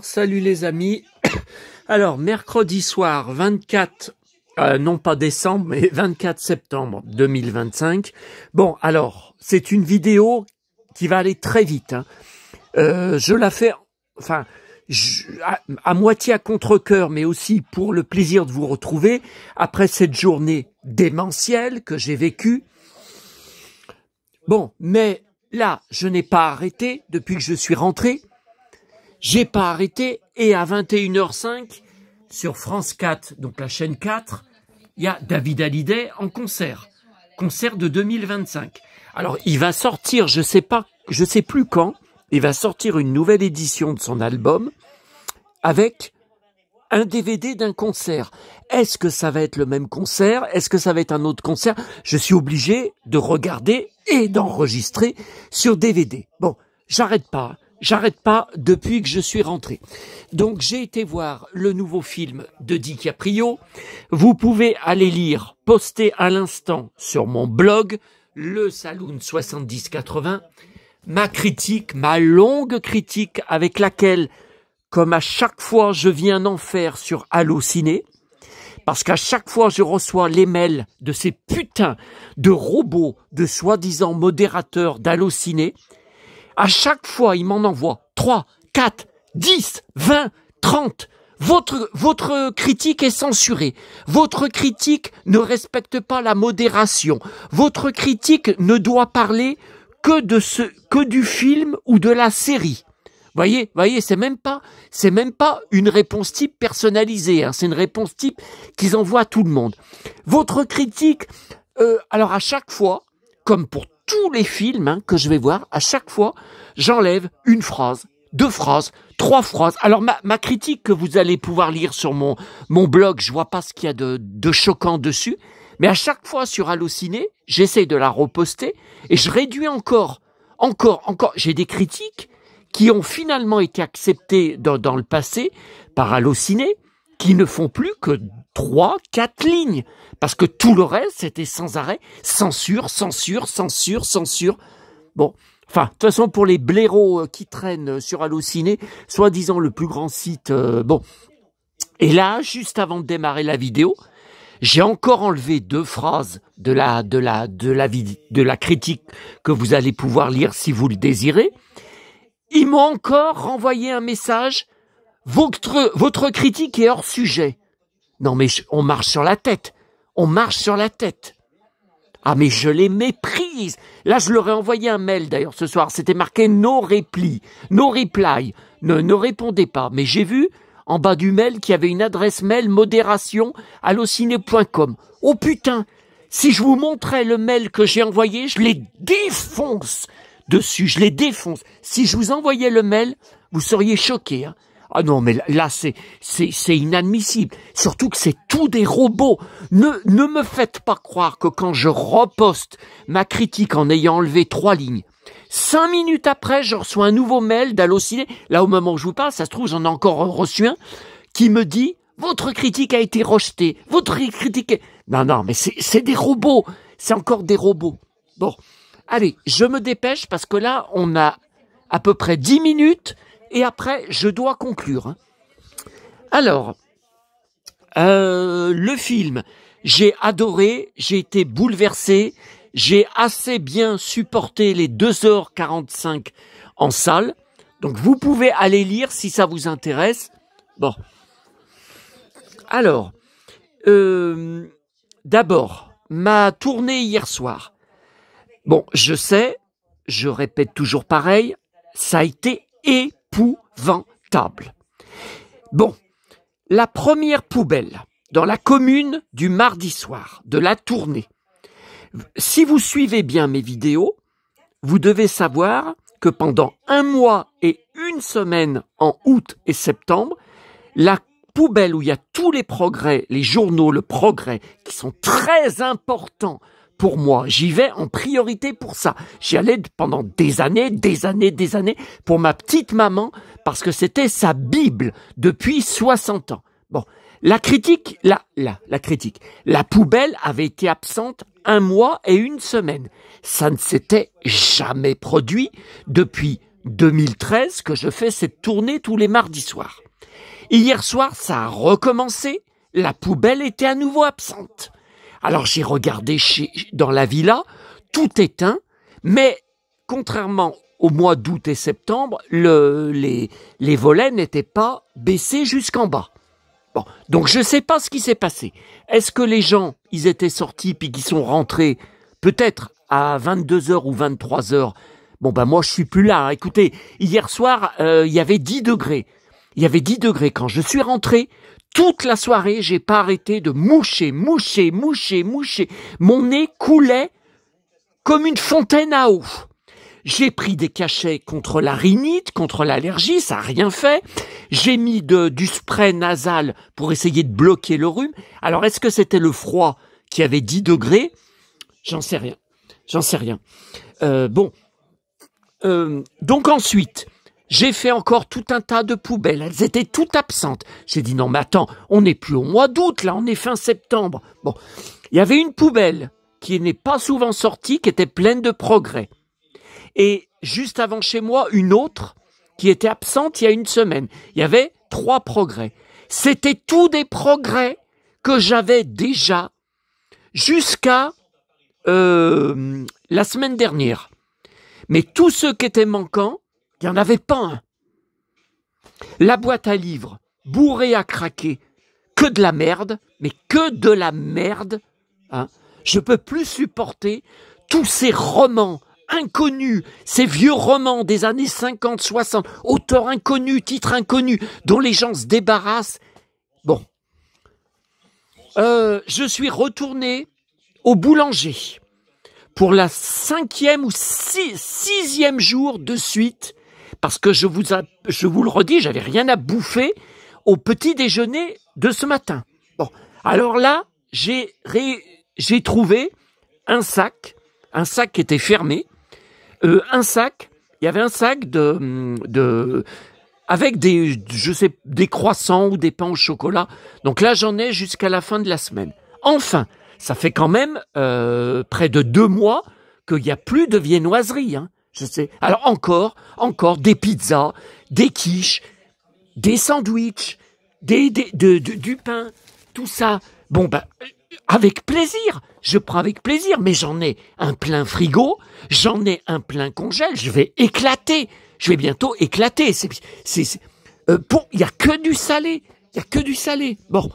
Salut les amis. Alors, mercredi soir, 24, non pas décembre, mais 24 septembre 2025. Bon, alors, c'est une vidéo qui va aller très vite. Hein. Je la fais, enfin, à moitié à contre-cœur, mais aussi pour le plaisir de vous retrouver après cette journée démentielle que j'ai vécue. Bon, mais là, je n'ai pas arrêté depuis que je suis rentré. J'ai pas arrêté et à 21h05 sur France 4, donc la chaîne 4, il y a David Hallyday en concert de 2025. Alors, il va sortir, je sais plus quand, il va sortir une nouvelle édition de son album avec un DVD d'un concert. Est-ce que ça va être le même concert? Est-ce que ça va être un autre concert? Je suis obligé de regarder et d'enregistrer sur DVD. Bon, j'arrête pas depuis que je suis rentré. Donc j'ai été voir le nouveau film de DiCaprio. Vous pouvez aller lire, posté à l'instant sur mon blog, le Saloon 7080, ma critique, ma longue critique avec laquelle, comme à chaque fois, je viens d'en faire sur Allociné, parce qu'à chaque fois, je reçois les mails de ces putains de robots, de soi-disant modérateurs d'Allociné. À chaque fois, ils m'en envoient 3, 4, 10, 20, 30. Votre critique est censurée. Votre critique ne respecte pas la modération. Votre critique ne doit parler que du film ou de la série. Voyez, c'est même pas une réponse type personnalisée, hein, c'est une réponse type qu'ils envoient à tout le monde. Votre critique, alors à chaque fois, comme pour tous les films que je vais voir, à chaque fois, j'enlève une phrase, 2 phrases, 3 phrases. Alors ma critique que vous allez pouvoir lire sur mon blog, je vois pas ce qu'il y a de choquant dessus, mais à chaque fois sur Allociné, j'essaie de la reposter et je réduis encore. J'ai des critiques qui ont finalement été acceptés dans le passé par Allociné, qui ne font plus que 3, 4 lignes. Parce que tout le reste, c'était sans arrêt censure. Bon, enfin, de toute façon, pour les blaireaux qui traînent sur Allociné, soi-disant le plus grand site, bon. Et là, juste avant de démarrer la vidéo, j'ai encore enlevé 2 phrases de la critique que vous allez pouvoir lire si vous le désirez. Ils m'ont encore renvoyé un message. Votre critique est hors sujet. Non mais on marche sur la tête. Ah mais je les méprise. Là je leur ai envoyé un mail d'ailleurs ce soir. C'était marqué no reply. Ne répondez pas. Mais j'ai vu en bas du mail qu'il y avait une adresse mail modération@allociné.com. Oh putain. Si je vous montrais le mail que j'ai envoyé, je les défonce. Je les défonce. Si je vous envoyais le mail, vous seriez choqués. Hein. Ah non, mais là, c'est inadmissible. Surtout que c'est tout des robots. Ne me faites pas croire que quand je reposte ma critique en ayant enlevé 3 lignes, 5 minutes après, je reçois un nouveau mail d'Allociné. Là, au moment où je vous parle, ça se trouve, j'en ai encore reçu un, qui me dit « Votre critique a été rejetée. Votre critique est... » Non, mais c'est des robots. C'est encore des robots. Bon. Allez, je me dépêche parce que là, on a à peu près 10 minutes et après, je dois conclure. Hein. Alors, le film, j'ai adoré, j'ai été bouleversé, j'ai assez bien supporté les 2h45 en salle. Donc, vous pouvez aller lire si ça vous intéresse. Bon. Alors, d'abord, ma tournée hier soir. Bon, je sais, je répète toujours pareil, ça a été épouvantable. Bon, la première poubelle dans la commune du mardi soir de la tournée. Si vous suivez bien mes vidéos, vous devez savoir que pendant 1 mois et 1 semaine en août et septembre, la poubelle où il y a tous les progrès, les journaux, le progrès, qui sont très importants pour moi, j'y vais en priorité pour ça. J'y allais pendant des années, pour ma petite maman, parce que c'était sa Bible depuis 60 ans. Bon, la poubelle avait été absente 1 mois et 1 semaine. Ça ne s'était jamais produit depuis 2013 que je fais cette tournée tous les mardis soirs. Et hier soir, ça a recommencé. La poubelle était à nouveau absente. Alors j'ai regardé dans la villa, tout éteint, mais contrairement au mois d'août et septembre, les volets n'étaient pas baissés jusqu'en bas. Bon, donc je ne sais pas ce qui s'est passé. Est-ce que les gens, ils étaient sortis puis qu'ils sont rentrés peut-être à 22h ou 23h? Bon, ben moi je suis plus là. Écoutez, hier soir, il y avait 10 degrés. Il y avait 10 degrés quand je suis rentré. Toute la soirée, j'ai pas arrêté de moucher. Mon nez coulait comme une fontaine à eau. J'ai pris des cachets contre la rhinite, contre l'allergie, ça n'a rien fait. J'ai mis du spray nasal pour essayer de bloquer le rhume. Alors, est-ce que c'était le froid qui avait 10 degrés? J'en sais rien. Donc ensuite, j'ai fait encore tout un tas de poubelles. Elles étaient toutes absentes. J'ai dit non, mais attends, on n'est plus au mois d'août, là, on est fin septembre. Bon, il y avait une poubelle qui n'est pas souvent sortie, qui était pleine de progrès. Et juste avant chez moi, une autre qui était absente il y a une semaine. Il y avait 3 progrès. C'était tous des progrès que j'avais déjà jusqu'à la semaine dernière. Mais tous ceux qui étaient manquants, il n'y en avait pas un. La boîte à livres, bourrée à craquer, que de la merde, mais que de la merde. Hein. Je peux plus supporter tous ces romans inconnus, ces vieux romans des années 50, 60, auteurs inconnus, titres inconnus, dont les gens se débarrassent. Bon. Je suis retourné au boulanger pour la 5e ou 6e jour de suite, parce que je vous le redis, j'avais rien à bouffer au petit déjeuner de ce matin. Bon. Alors là, j'ai trouvé un sac qui était fermé, il y avait un sac avec des croissants ou des pains au chocolat. Donc là, j'en ai jusqu'à la fin de la semaine. Enfin, ça fait quand même près de 2 mois qu'il n'y a plus de viennoiserie. Hein, je sais. Alors encore des pizzas, des quiches, des sandwichs, du pain, tout ça. Bon, ben, avec plaisir, je prends avec plaisir, mais j'en ai un plein frigo, j'en ai un plein congèle, je vais bientôt éclater. Bon, il n'y a que du salé, Bon,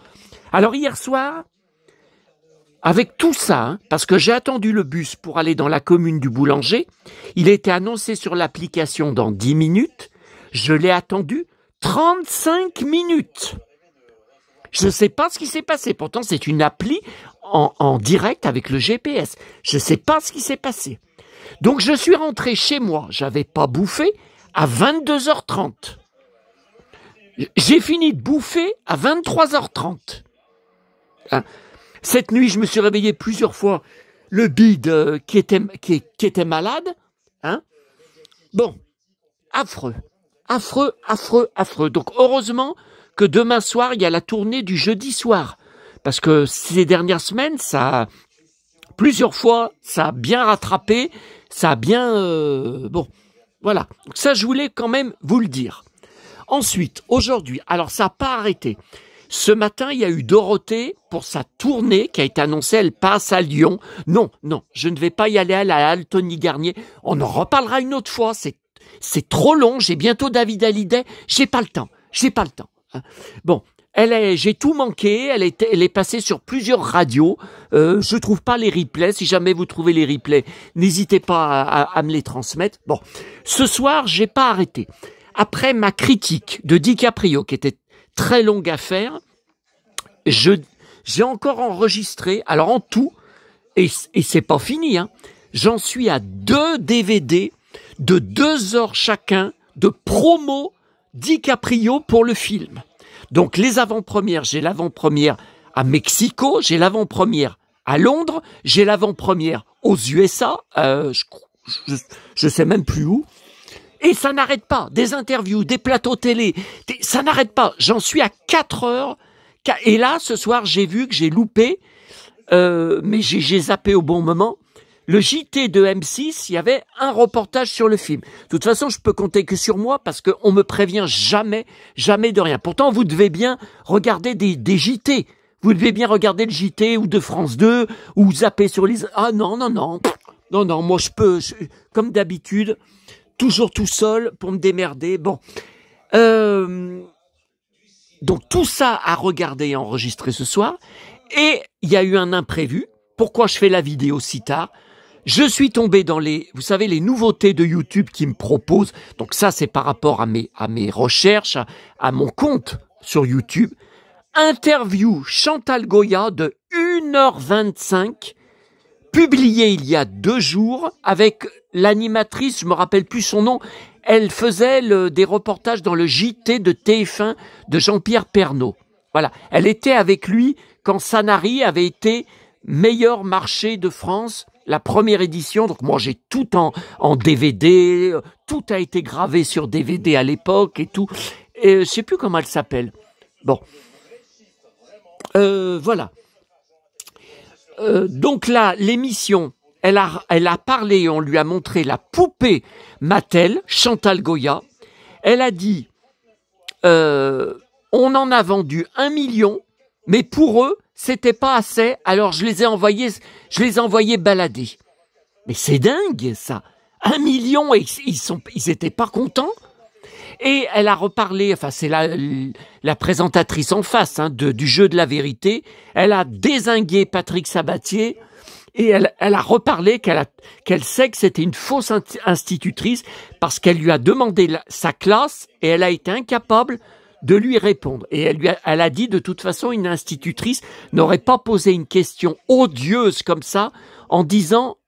alors hier soir, avec tout ça, hein, parce que j'ai attendu le bus pour aller dans la commune du Boulanger, il était annoncé sur l'application dans 10 minutes, je l'ai attendu 35 minutes. Je ne sais pas ce qui s'est passé. Pourtant, c'est une appli en direct avec le GPS. Je ne sais pas ce qui s'est passé. Donc, je suis rentré chez moi. Je n'avais pas bouffé à 22h30. J'ai fini de bouffer à 23h30. Hein. Cette nuit, je me suis réveillé plusieurs fois. Le bide qui était malade. Hein. Bon, affreux. Donc, heureusement que demain soir, il y a la tournée du jeudi soir. Parce que ces dernières semaines, plusieurs fois, ça a bien rattrapé, ça a bien... bon, voilà. Donc ça, je voulais quand même vous le dire. Ensuite, aujourd'hui, alors ça n'a pas arrêté. Ce matin, il y a eu Dorothée pour sa tournée qui a été annoncée, elle passe à Lyon. Non, je ne vais pas y aller à la halle Tony Garnier. On en reparlera une autre fois, c'est trop long, j'ai bientôt David Hallyday, j'ai pas le temps. Bon, j'ai tout manqué, elle est passée sur plusieurs radios, je trouve pas les replays, si jamais vous trouvez les replays, n'hésitez pas à me les transmettre. Bon, ce soir, j'ai pas arrêté. Après ma critique de DiCaprio, qui était très longue à faire, j'ai encore enregistré, alors en tout, et c'est pas fini, hein, j'en suis à 2 DVD de 2 heures chacun de promo DiCaprio pour le film. Donc les avant-premières, j'ai l'avant-première à Mexico, j'ai l'avant-première à Londres, j'ai l'avant-première aux USA, je sais même plus où, et ça n'arrête pas, des interviews, des plateaux télé, ça n'arrête pas, j'en suis à 4 heures, et là ce soir j'ai vu que j'ai loupé, mais j'ai zappé au bon moment, le JT de M6, il y avait un reportage sur le film. De toute façon, je peux compter que sur moi parce qu'on me prévient jamais de rien. Pourtant, vous devez bien regarder des JT. Vous devez bien regarder le JT ou de France 2 ou zapper sur les... Ah non, moi comme d'habitude, toujours tout seul pour me démerder. Bon, donc tout ça à regarder et enregistrer ce soir. Et il y a eu un imprévu. Pourquoi je fais la vidéo si tard? Je suis tombé dans vous savez, les nouveautés de YouTube qui me proposent. Donc ça, c'est par rapport à mes recherches, à mon compte sur YouTube. Interview Chantal Goya de 1h25, publiée il y a 2 jours, avec l'animatrice, je me rappelle plus son nom, elle faisait des reportages dans le JT de TF1 de Jean-Pierre Pernaut. Voilà, elle était avec lui quand Sanary avait été meilleur marché de France, la première édition. Donc moi j'ai tout en DVD, tout a été gravé sur DVD à l'époque et tout. Et je sais plus comment elle s'appelle. Bon. Voilà. Donc là, l'émission, elle a parlé, on lui a montré la poupée Mattel, Chantal Goya. Elle a dit, on en a vendu 1 million, mais pour eux, c'était pas assez, alors je les ai envoyés balader. Mais c'est dingue, ça. 1 million, et ils étaient pas contents. Et elle a reparlé, enfin c'est la présentatrice en face du jeu de la vérité, elle a dézingué Patrick Sabatier et elle a reparlé qu'elle sait que c'était une fausse institutrice parce qu'elle lui a demandé sa classe et elle a été incapable de lui répondre. Et elle a dit de toute façon une institutrice n'aurait pas posé une question odieuse comme ça en disant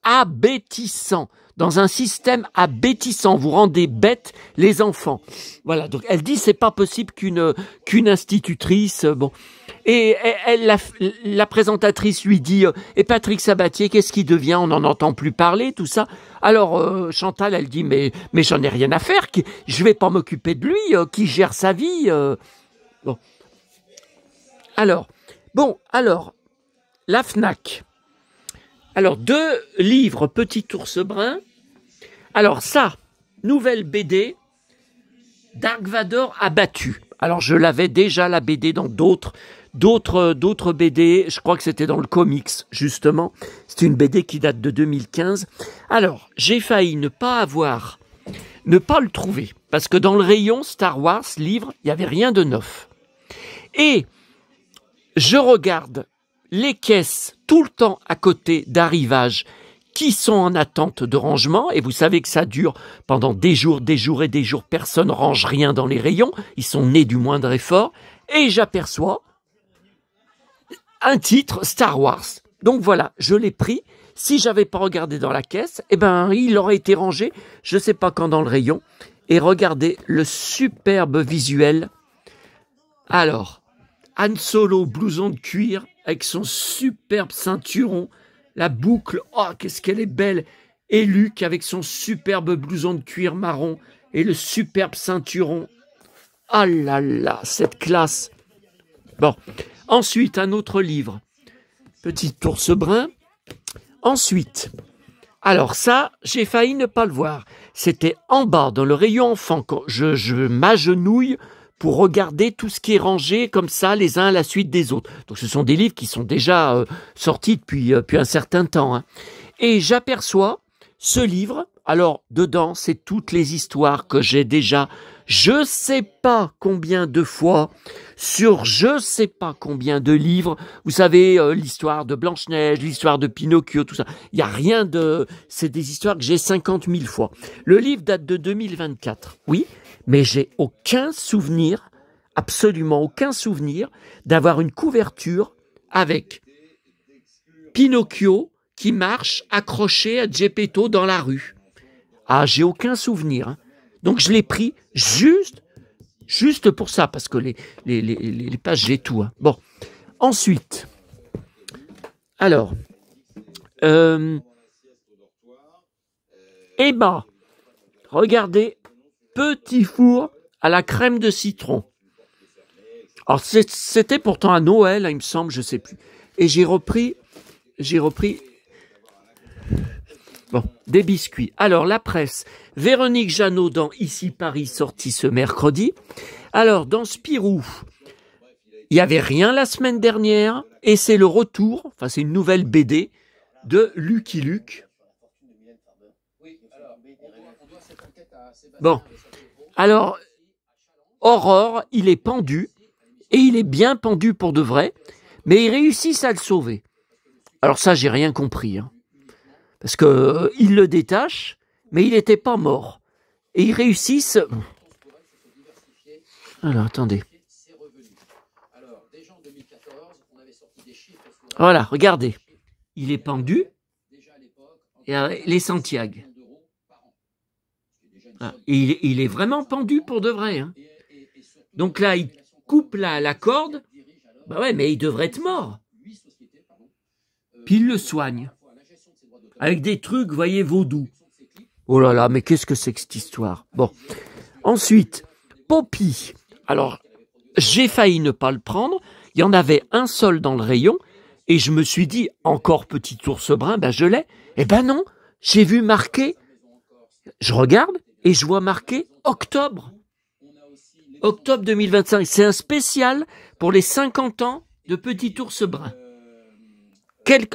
abêtissant. Dans un système abêtissant, vous rendez bêtes les enfants. Voilà, donc elle dit c'est pas possible qu'une institutrice, bon. Et la présentatrice lui dit et Patrick Sabatier, qu'est-ce qui devient? On n'en entend plus parler, tout ça. Alors Chantal, elle dit mais j'en ai rien à faire, je vais pas m'occuper de lui, qui gère sa vie. Bon. Alors, la Fnac. Alors, 2 livres Petit Ours Brun. Alors ça, nouvelle BD, Dark Vador abattu. Alors je l'avais déjà la BD dans d'autres BD, je crois que c'était dans le comics justement. C'est une BD qui date de 2015. Alors, j'ai failli ne pas le trouver parce que dans le rayon Star Wars livre, il y avait rien de neuf. Et je regarde les caisses tout le temps à côté d'arrivage qui sont en attente de rangement, et vous savez que ça dure pendant des jours et des jours, personne ne range rien dans les rayons, ils sont nés du moindre effort, et j'aperçois un titre Star Wars. Donc voilà, je l'ai pris, si j'avais pas regardé dans la caisse, il aurait été rangé, je sais pas quand dans le rayon, et regardez le superbe visuel. Alors, Han Solo, blouson de cuir, avec son superbe ceinturon, la boucle, oh, qu'est-ce qu'elle est belle. Et Luke avec son superbe blouson de cuir marron et le superbe ceinturon. Ah là là, cette classe. Bon, ensuite, un autre livre. Petit ours brun. Ensuite, alors ça, j'ai failli ne pas le voir. C'était en bas, dans le rayon enfant, quand je m'agenouille pour regarder tout ce qui est rangé comme ça, les uns à la suite des autres. Donc ce sont des livres qui sont déjà sortis depuis un certain temps. Hein. Et j'aperçois ce livre. Alors dedans, c'est toutes les histoires que j'ai déjà, je sais pas combien de fois, sur je sais pas combien de livres. Vous savez, l'histoire de Blanche-Neige, l'histoire de Pinocchio, tout ça. Il n'y a rien de... C'est des histoires que j'ai 50 000 fois. Le livre date de 2024, oui. Mais j'ai aucun souvenir, absolument aucun souvenir, d'avoir une couverture avec Pinocchio qui marche accroché à Geppetto dans la rue. Ah, j'ai aucun souvenir. Hein. Donc je l'ai pris juste pour ça, parce que les pages, j'ai tout. Hein. Bon, ensuite, alors, Emma, regardez, Petit four à la crème de citron. Alors c'était pourtant à Noël, il me semble, je sais plus. Et j'ai repris Bon, des biscuits. Alors, la presse. Véronique Jeannot dans Ici Paris, sorti ce mercredi. Alors, dans Spirou, il n'y avait rien la semaine dernière, et c'est le retour, enfin c'est une nouvelle BD, de Lucky Luke. Bon, alors, Aurore, il est pendu, et il est bien pendu pour de vrai, mais ils réussissent à le sauver. Alors ça, j'ai rien compris, hein. Parce que ils le détachent, mais il n'était pas mort. Et ils réussissent... Alors, attendez. Voilà, regardez. Il est pendu. Et les Santiago. Ah, il est vraiment pendu pour de vrai, hein. Donc là, il coupe la corde. Bah ouais, mais il devrait être mort. Puis il le soigne. Avec des trucs, vous voyez, vaudou. Oh là là, mais qu'est-ce que c'est que cette histoire? Bon. Ensuite, Poppy. Alors, j'ai failli ne pas le prendre. Il y en avait un seul dans le rayon. Et je me suis dit, encore petit ours brun, ben je l'ai. Eh ben non, j'ai vu marqué. Je regarde et je vois marqué octobre. Octobre 2025. C'est un spécial pour les 50 ans de Petit ours brun.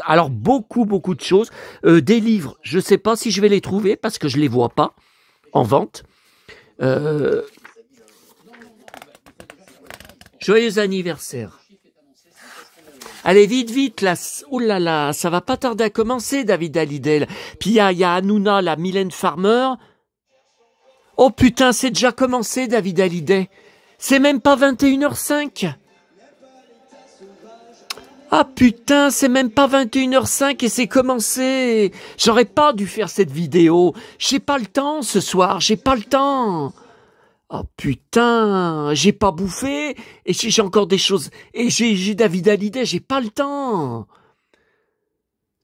Alors, beaucoup de choses. Des livres, je ne sais pas si je vais les trouver parce que je ne les vois pas en vente. Joyeux anniversaire. Allez, vite, là. Oh là là, ça va pas tarder à commencer, David Hallyday. Puis il y a Hanouna, la Mylène Farmer. Oh putain, c'est déjà commencé, David Hallyday. C'est même pas 21h05. Ah putain, c'est même pas 21h05 et c'est commencé. J'aurais pas dû faire cette vidéo. J'ai pas le temps ce soir, j'ai pas le temps. Oh putain, j'ai pas bouffé et j'ai encore des choses. Et j'ai David Hallyday, j'ai pas le temps.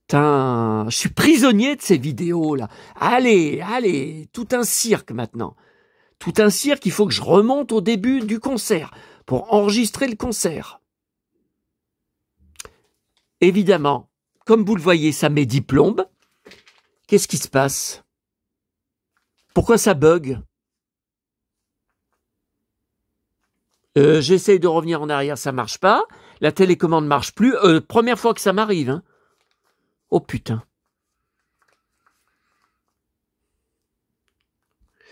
Putain, je suis prisonnier de ces vidéos là. Allez, tout un cirque maintenant. Tout un cirque, il faut que je remonte au début du concert pour enregistrer le concert. Évidemment, comme vous le voyez, ça met 10 plombes. Qu'est-ce qui se passe? Pourquoi ça bug? J'essaye de revenir en arrière, ça marche pas. La télécommande marche plus. Première fois que ça m'arrive, hein. Oh putain.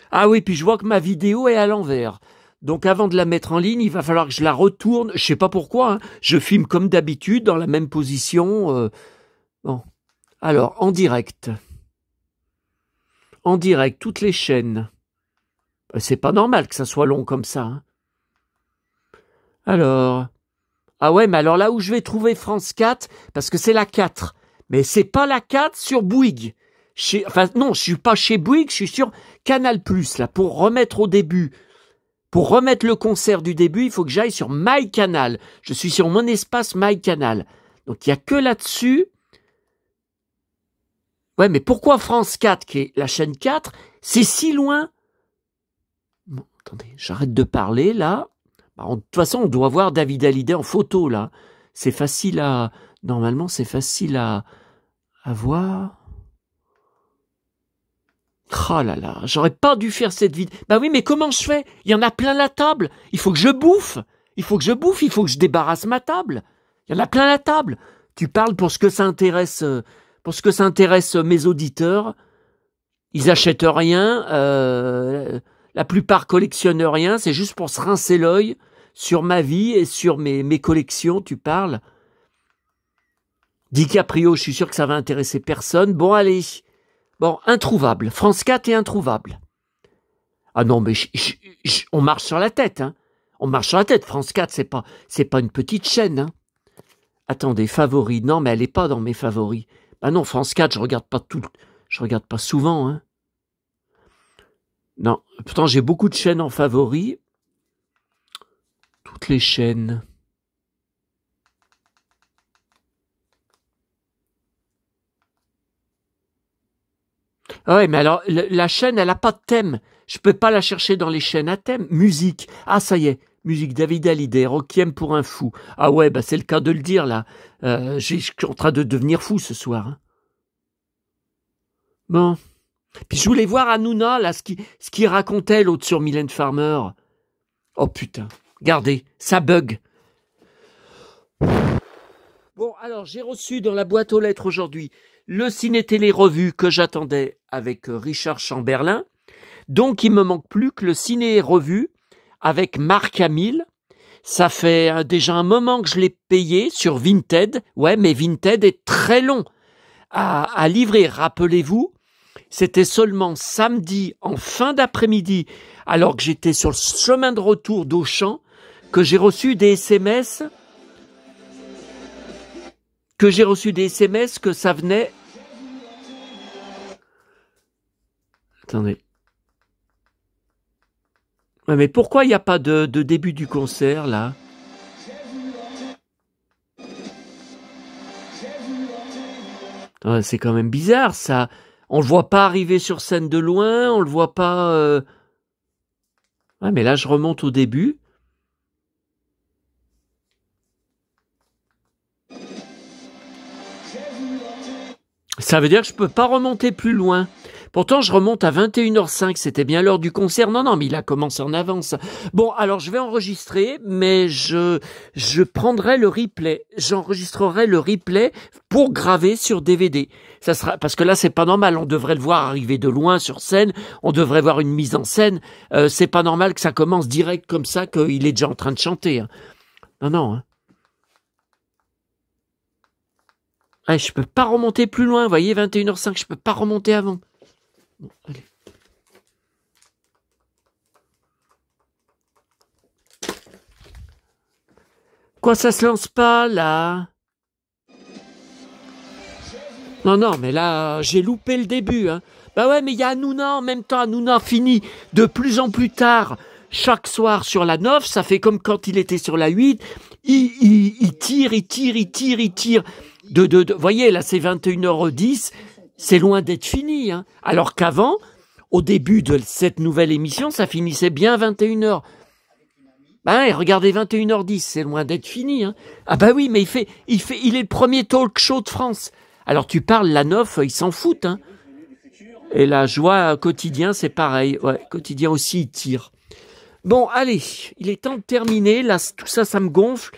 Ah oui, puis je vois que ma vidéo est à l'envers. Donc avant de la mettre en ligne, il va falloir que je la retourne. Je sais pas pourquoi, hein. Je filme comme d'habitude, dans la même position. Bon. Alors, en direct. En direct, toutes les chaînes. C'est pas normal que ça soit long comme ça, hein. Alors... Ah ouais, mais alors là où je vais trouver France 4, parce que c'est la 4. Mais c'est pas la 4 sur Bouygues. Enfin, non, je suis pas chez Bouygues, je suis sur Canal+, là, pour remettre au début... Pour remettre le concert du début, il faut que j'aille sur MyCanal. Je suis sur mon espace MyCanal. Donc, il n'y a que là-dessus. Ouais, mais pourquoi France 4, qui est la chaîne 4, c'est si loin? Bon, attendez, j'arrête de parler, là. De toute façon, on doit voir David Hallyday en photo, là. C'est facile à... Normalement, c'est facile à voir. Oh là là, j'aurais pas dû faire cette vidéo. Bah oui, mais comment je fais? Il y en a plein la table. Il faut que je bouffe. Il faut que je débarrasse ma table. Il y en a plein la table. Tu parles pour ce que ça intéresse, mes auditeurs. Ils achètent rien. La plupart collectionnent rien. C'est juste pour se rincer l'œil sur ma vie et sur mes collections. Tu parles. DiCaprio, je suis sûr que ça va intéresser personne. Bon, allez. Bon, introuvable. France 4 est introuvable. Ah non, mais on marche sur la tête, hein. On marche sur la tête. France 4, c'est pas une petite chaîne, hein. Attendez, favoris. Non, mais elle n'est pas dans mes favoris. Bah non, France 4, je regarde pas souvent, hein. Non, pourtant j'ai beaucoup de chaînes en favoris. Toutes les chaînes. Ah ouais, mais alors, la chaîne, elle n'a pas de thème. Je peux pas la chercher dans les chaînes à thème. Musique. Ah, ça y est. Musique David Hallyday, Requiem pour un fou. Ah ouais, bah c'est le cas de le dire, là. Je suis en train de devenir fou ce soir, hein. Bon. Puis je voulais voir Hanouna, là, ce qu'il racontait, l'autre sur Mylène Farmer. Oh putain, regardez, ça bug. Bon, alors, j'ai reçu dans la boîte aux lettres aujourd'hui le Ciné-Télé Revue que j'attendais avec Richard Chamberlain. Donc, il me manque plus que le Ciné Revue avec Marc Hamill. Ça fait déjà un moment que je l'ai payé sur Vinted. Ouais, mais Vinted est très long à livrer. Rappelez-vous, c'était seulement samedi en fin d'après-midi, alors que j'étais sur le chemin de retour d'Auchan, que j'ai reçu des SMS, que ça venait. Attendez. Ouais, mais pourquoi il n'y a pas de début du concert, là? Ouais, c'est quand même bizarre, ça. On le voit pas arriver sur scène de loin, on le voit pas... Ouais, mais là, je remonte au début. Ça veut dire que je peux pas remonter plus loin. Pourtant, je remonte à 21h05, c'était bien l'heure du concert. Non, mais il a commencé en avance. Bon, alors je vais enregistrer, mais je prendrai le replay. J'enregistrerai le replay pour graver sur DVD. Ça sera, parce que là, c'est pas normal. On devrait le voir arriver de loin sur scène. On devrait voir une mise en scène. C'est pas normal que ça commence direct comme ça, qu'il est déjà en train de chanter. Hein. Non. Hein. Ah, je peux pas remonter plus loin. Vous voyez, 21h05, je peux pas remonter avant. Bon, allez. Quoi, ça se lance pas, là? Non, mais là, j'ai loupé le début. Hein. Bah ouais, mais il y a Hanouna en même temps. Hanouna finit de plus en plus tard, chaque soir sur la 9. Ça fait comme quand il était sur la 8. Il tire. Vous voyez, là, c'est 21h10. C'est loin d'être fini. Hein. Alors qu'avant, au début de cette nouvelle émission, ça finissait bien 21h. Ben, regardez, 21h10, c'est loin d'être fini. Hein. Ah bah oui, mais il est le premier talk show de France. Alors tu parles, la 9, ils s'en foutent. Hein. Et la joie quotidien, c'est pareil. Ouais, quotidien aussi, il tire. Bon, allez, il est temps de terminer. Là, tout ça, ça me gonfle.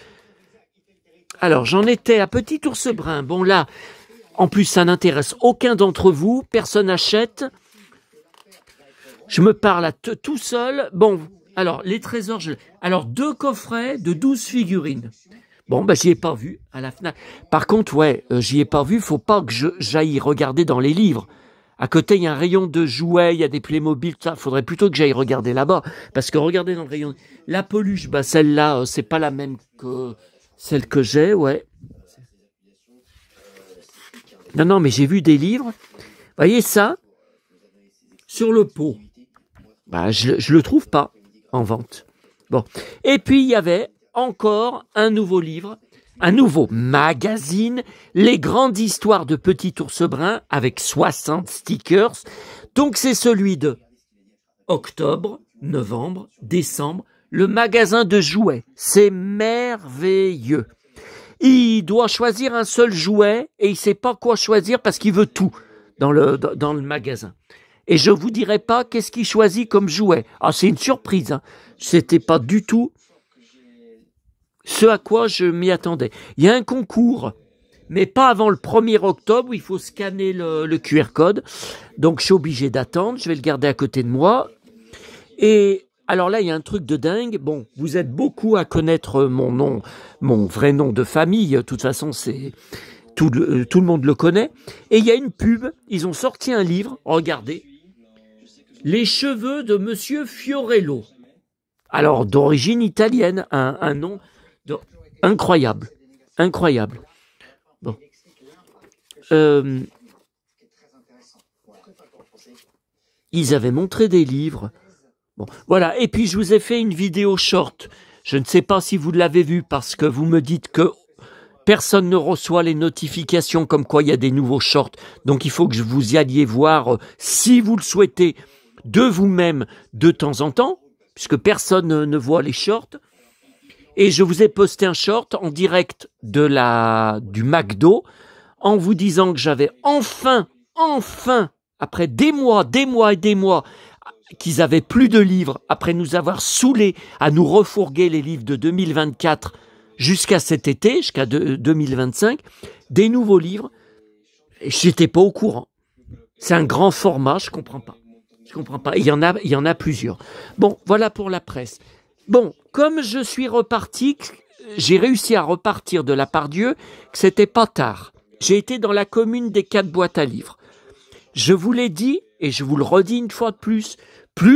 Alors, j'en étais à Petit Ours Brun. Bon, là, en plus, ça n'intéresse aucun d'entre vous. Personne n'achète. Je me parle tout seul. Bon, alors, les trésors... Alors, 2 coffrets de 12 figurines. Bon, ben, j'y ai pas vu à la FNAC. Par contre, ouais, j'y ai pas vu. Faut pas que j'aille regarder dans les livres. À côté, il y a un rayon de jouets, il y a des Playmobil, tout ça. Faudrait plutôt que j'aille regarder là-bas. Parce que regardez dans le rayon... La peluche, bah, celle-là, c'est pas la même que celle que j'ai, ouais. Non, mais j'ai vu des livres. Vous voyez ça? Sur le pot. Bah, je le trouve pas en vente. Bon. Et puis, il y avait encore un nouveau livre, un nouveau magazine, Les grandes histoires de Petit Ours Brun, avec 60 stickers. Donc, c'est celui de octobre, novembre, décembre, le magasin de jouets. C'est merveilleux. Il doit choisir un seul jouet et il ne sait pas quoi choisir parce qu'il veut tout dans le magasin. Et je ne vous dirai pas qu'est-ce qu'il choisit comme jouet. Ah, c'est une surprise. Hein. C'était pas du tout ce à quoi je m'y attendais. Il y a un concours, mais pas avant le 1er octobre, où il faut scanner le QR code. Donc, je suis obligé d'attendre. Je vais le garder à côté de moi. Et alors là, il y a un truc de dingue. Bon, vous êtes beaucoup à connaître mon nom, mon vrai nom de famille. De toute façon, c'est tout le monde le connaît. Et il y a une pub. Ils ont sorti un livre. Regardez. Les cheveux de Monsieur Fiorello. Alors, d'origine italienne. Un nom incroyable. Incroyable. Bon. Ils avaient montré des livres. Bon, voilà. Et puis, je vous ai fait une vidéo short. Je ne sais pas si vous l'avez vue parce que vous me dites que personne ne reçoit les notifications comme quoi il y a des nouveaux shorts. Donc, il faut que vous y alliez voir, si vous le souhaitez, de vous-même de temps en temps, puisque personne ne voit les shorts. Et je vous ai posté un short en direct du McDo en vous disant que j'avais enfin après des mois et des mois, qu'ils avaient plus de livres, après nous avoir saoulés à nous refourguer les livres de 2024 jusqu'à cet été, jusqu'à 2025, des nouveaux livres, et j'étais pas au courant. C'est un grand format, je comprends pas. Je comprends pas. Il y en a plusieurs. Bon, voilà pour la presse. Bon, comme je suis reparti, j'ai réussi à repartir de la part Dieu, que c'était pas tard. J'ai été dans la commune des 4 boîtes à livres. Je vous l'ai dit, et je vous le redis une fois de plus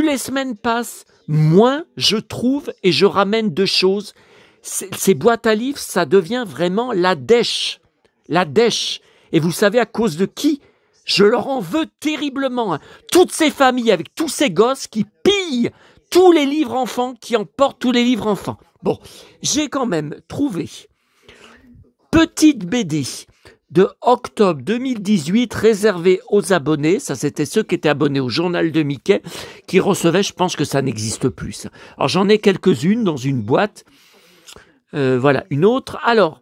les semaines passent, moins je trouve et je ramène de choses. Ces boîtes à livres, ça devient vraiment la dèche. La dèche. Et vous savez à cause de qui? Je leur en veux terriblement. Hein. Toutes ces familles avec tous ces gosses qui pillent tous les livres enfants, qui emportent tous les livres enfants. Bon, j'ai quand même trouvé petite BD de octobre 2018 réservée aux abonnés. Ça, c'était ceux qui étaient abonnés au journal de Mickey qui recevaient, je pense que ça n'existe plus. Ça. Alors, j'en ai quelques-unes dans une boîte. Voilà, une autre. Alors,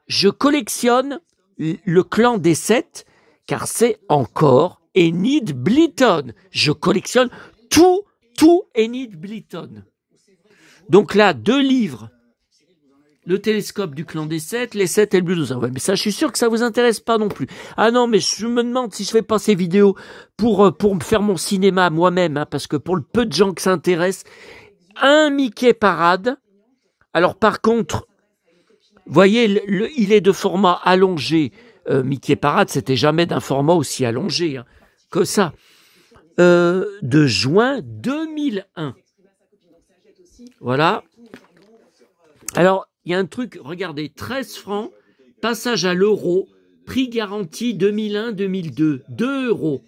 je collectionne le clan des 7 car c'est encore Enid Blyton. Je collectionne tout Enid Blyton. Donc là, 2 livres. Le télescope du clan des 7, les 7 et le Bluetooth. Ouais, mais ça, je suis sûr que ça vous intéresse pas non plus. Ah non, mais je me demande si je fais pas ces vidéos pour me faire mon cinéma moi-même, hein, parce que pour le peu de gens que ça intéresse, un Mickey Parade. Alors par contre, voyez, il est de format allongé. Mickey Parade, c'était jamais d'un format aussi allongé hein, que ça. De juin 2001. Voilà. Alors, il y a un truc, regardez, 13 francs, passage à l'euro, prix garanti 2001-2002, 2 €.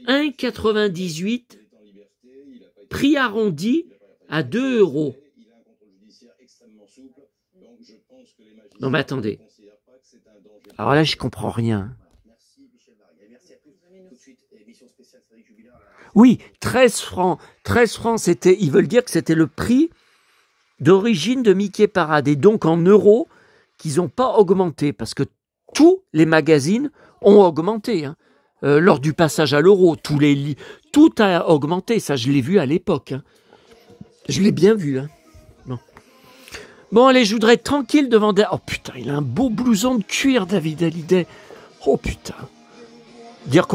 1,98, prix arrondi à 2 €. Non mais attendez. Alors là, je comprends rien. Oui, 13 francs. 13 francs, c'était, ils veulent dire que c'était le prix d'origine de Mickey Parade. Et donc en euros, qu'ils n'ont pas augmenté. Parce que tous les magazines ont augmenté. Hein. Lors du passage à l'euro, tout a augmenté. Ça, je l'ai vu à l'époque. Hein. Je l'ai bien vu. Hein. Bon, allez, je voudrais être tranquille devant... Oh putain, il a un beau blouson de cuir, David Hallyday. Oh putain. Dire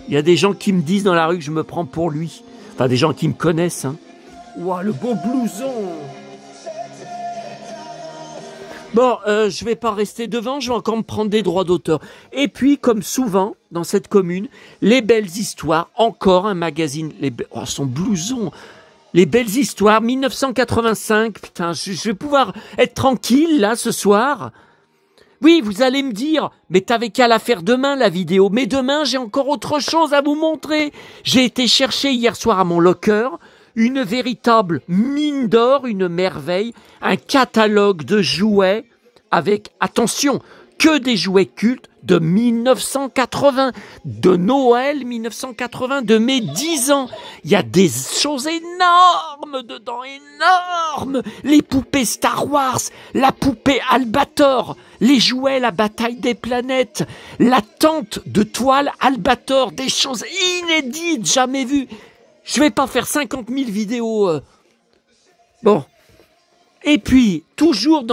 il y a des gens qui me disent dans la rue que je me prends pour lui. Enfin, des gens qui me connaissent. Hein. Ouah, le beau blouson. Bon, je vais pas rester devant, je vais encore me prendre des droits d'auteur. Et puis, comme souvent, dans cette commune, les belles histoires, encore un magazine... Oh, son blouson. Les belles histoires, 1985. Putain, je vais pouvoir être tranquille, là, ce soir. Oui, vous allez me dire, mais t'avais qu'à la faire demain, la vidéo. Mais demain, j'ai encore autre chose à vous montrer. J'ai été chercher hier soir à mon locker une véritable mine d'or, une merveille, un catalogue de jouets avec, attention, que des jouets cultes de 1980, de Noël 1980, de mes 10 ans. Il y a des choses énormes dedans, énormes. Les poupées Star Wars, la poupée Albator, les jouets La Bataille des Planètes, la tente de toile Albator, des choses inédites, jamais vues. Je vais pas faire 50 000 vidéos. Bon. Et puis, toujours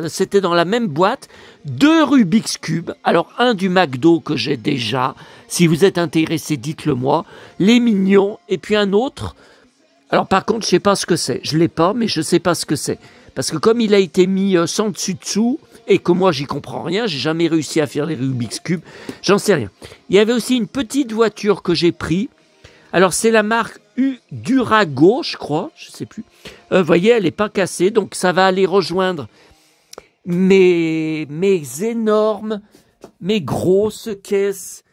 c'était dans la même boîte, 2 Rubik's Cube. Alors, un du McDo que j'ai déjà. Si vous êtes intéressé, dites-le moi. Les mignons. Et puis un autre. Alors, par contre, je sais pas ce que c'est. Je l'ai pas, mais je sais pas ce que c'est. Parce que comme il a été mis sans dessus-dessous, et que moi, j'y comprends rien, j'ai jamais réussi à faire les Rubik's Cube, j'en sais rien. Il y avait aussi une petite voiture que j'ai pris. Alors, c'est la marque Durago, je crois, je sais plus. Vous voyez, elle n'est pas cassée, donc ça va aller rejoindre mes énormes, mes grosses caisses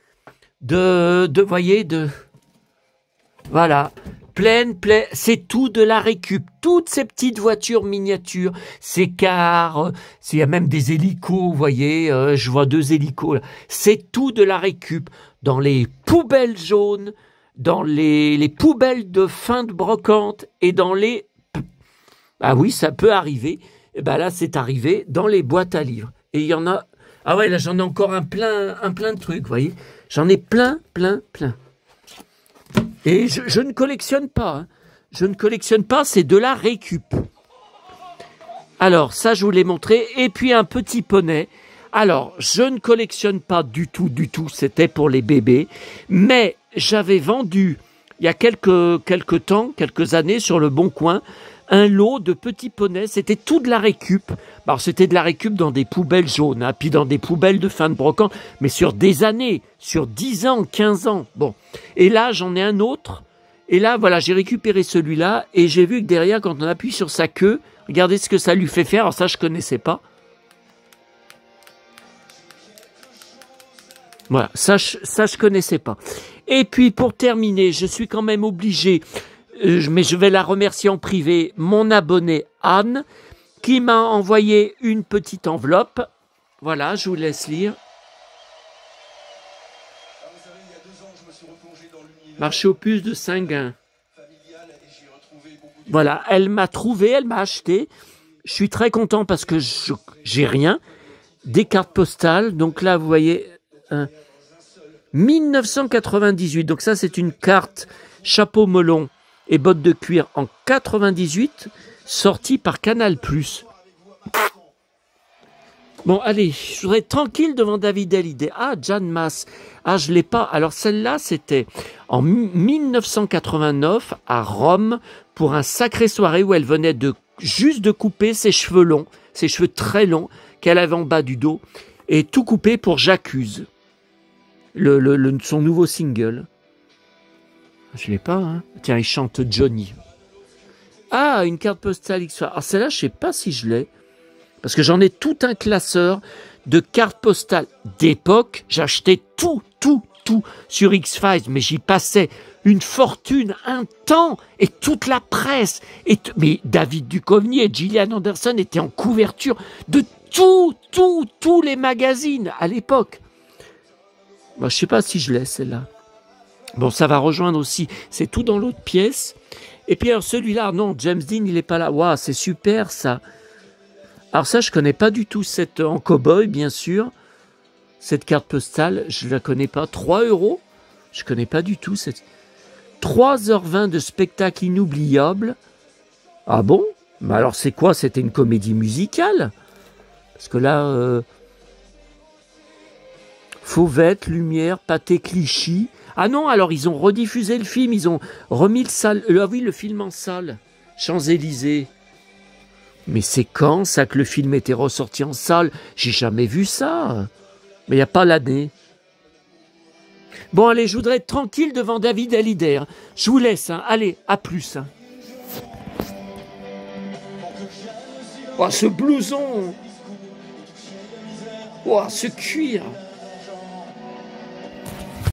voilà, pleine, c'est tout de la récup. Toutes ces petites voitures miniatures, ces cars, il y a même des hélicos, vous voyez, je vois 2 hélicos là. C'est tout de la récup dans les poubelles jaunes, dans les poubelles de fin de brocante et dans les... Ah oui, ça peut arriver. Et ben là, c'est arrivé dans les boîtes à livres. Et il y en a... Ah ouais, là, j'en ai encore un plein de trucs, vous voyez. J'en ai plein, plein, plein. Et je ne collectionne pas. Hein. Je ne collectionne pas, c'est de la récup. Alors, ça, je vous l'ai montré. Et puis, un petit poney. Alors, je ne collectionne pas du tout. C'était pour les bébés. Mais j'avais vendu, il y a quelques temps, quelques années, sur le Bon Coin, un lot de petits poneys. C'était tout de la récup. Alors, c'était de la récup dans des poubelles jaunes, hein, puis dans des poubelles de fin de brocante, mais sur des années, sur 10 ans, 15 ans. Bon. Et là, j'en ai un autre. Et là, voilà, j'ai récupéré celui-là, et j'ai vu que derrière, quand on appuie sur sa queue, regardez ce que ça lui fait faire. Alors ça, je connaissais pas. Voilà, ça je connaissais pas. Et puis, pour terminer, je suis quand même obligé, mais je vais la remercier en privé, mon abonné Anne, qui m'a envoyé une petite enveloppe. Voilà, je vous laisse lire. Marché aux puces de Saint-Gain. Voilà, elle m'a trouvé, elle m'a acheté. Je suis très content parce que j'ai rien. Des cartes postales. Donc là, vous voyez, 1998. Donc ça, c'est une carte chapeau melon et bottes de cuir en 98, sortie par Canal+. Bon, allez, je voudrais être tranquille devant David Hallyday. Ah, Jan Maas. Ah, je l'ai pas. Alors, celle-là, c'était en 1989 à Rome pour un sacré soirée où elle venait juste de couper ses cheveux longs, ses cheveux très longs qu'elle avait en bas du dos, et tout coupé pour J'accuse, son nouveau single. Je l'ai pas, hein. Tiens, il chante Johnny. Ah, une carte postale X-Files. Alors, celle-là, je sais pas si je l'ai. Parce que j'en ai tout un classeur de cartes postales d'époque. J'achetais tout sur X-Files, mais j'y passais une fortune, un temps, et toute la presse. Mais David Duchovny et Gillian Anderson étaient en couverture de tous les magazines à l'époque. Moi, je sais pas si je l'ai, celle-là. Bon, ça va rejoindre aussi, c'est tout dans l'autre pièce. Et puis alors celui-là, non, James Dean, il n'est pas là. Waouh, c'est super ça. Alors ça, je connais pas du tout cette, en cow-boy, bien sûr. Cette carte postale, je la connais pas. 3 €, je connais pas du tout. 3h20 de spectacle inoubliable. Ah bon? Mais alors c'est quoi? C'était une comédie musicale? Parce que là, Fauvette, Lumière, Pâté Clichy. Ah non, alors ils ont rediffusé le film, ils ont remis le film en salle. Champs-Élysées. Mais c'est quand ça que le film était ressorti en salle? J'ai jamais vu ça. Mais il n'y a pas l'année. Bon, allez, je voudrais être tranquille devant David Hallyday. Hein. Je vous laisse. Hein. Allez, à plus. Hein. Oh, ce blouson. Oh, ce cuir.